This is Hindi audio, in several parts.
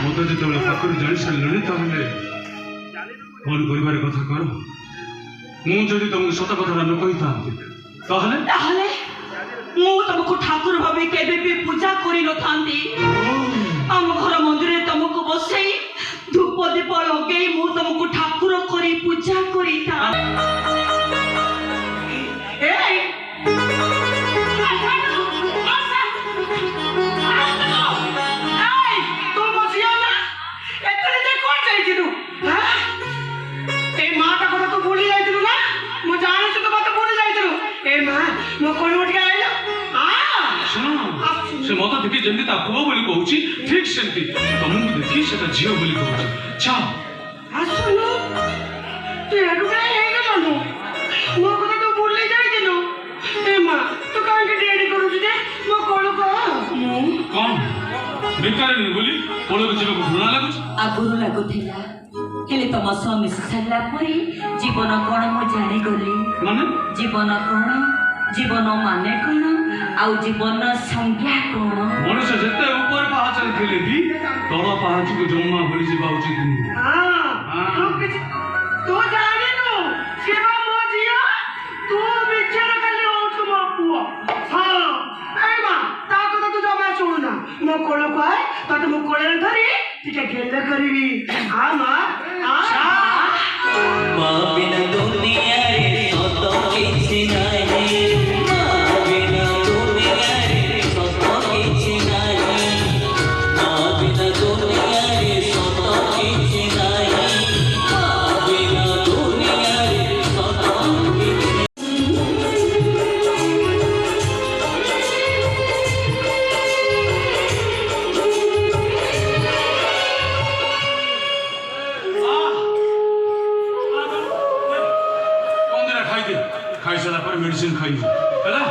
मत जो पाखर जानी सारे मन कर कथा कर मुझे तुमको सत कथा न कही तुमको ठाकुर भाभी केबे भी पूजा करी न थांती आम घर मंदिर तुमको बसई धूप दीप लगे मु तुमको ठाकुर करी पूजा करी था से मत देखी जमी पुओ बोली कहूँ ठीक सेमती तुमको देखी से झील बोली कहूँ छा कौन बेकार बोली कोल को जीव घृणा लगुच आगुरु लागुथिला हेले तम सह मिसी सारला परे जीवन कोन मो जानि गली माने जीवन कोन जीवन माने कोन आउ जीवन संज्ञा कोन मनुष्य जते ऊपर पहाड़ थिले भी तल पहाड़ को जम्मा भूली जीवा उचित नहीं हां तो जाने नो सेवा मो जिया तू बिचारा खाली हो तुम पुआ हां ए मां ता को तू जमा सुनना मो कोलो काय तते मो कोले धरी ठीक गेले करबी हां मां मां बिना दुनिया रे सतो किछि नाही खाई सारा पर मेडिसिन खाई हैला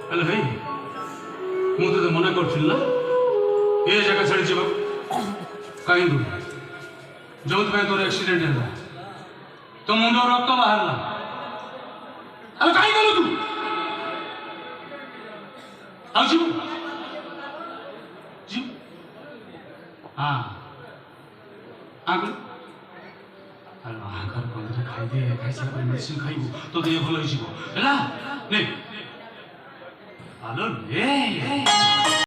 हेलो भाई मु तो मना करथिल ना ए जगह छाड़ी जीवा काई दु जोत पे तोर एक्सीडेंट है तो मुंडो रक्त बाहरला अरे काई गलो तू आ जीव जीव हां आगो आगर बंद खाई दे खाई सारा पर मेडिसिन खाइबो तो देह भलो हिसिबो हैला ले आलो ले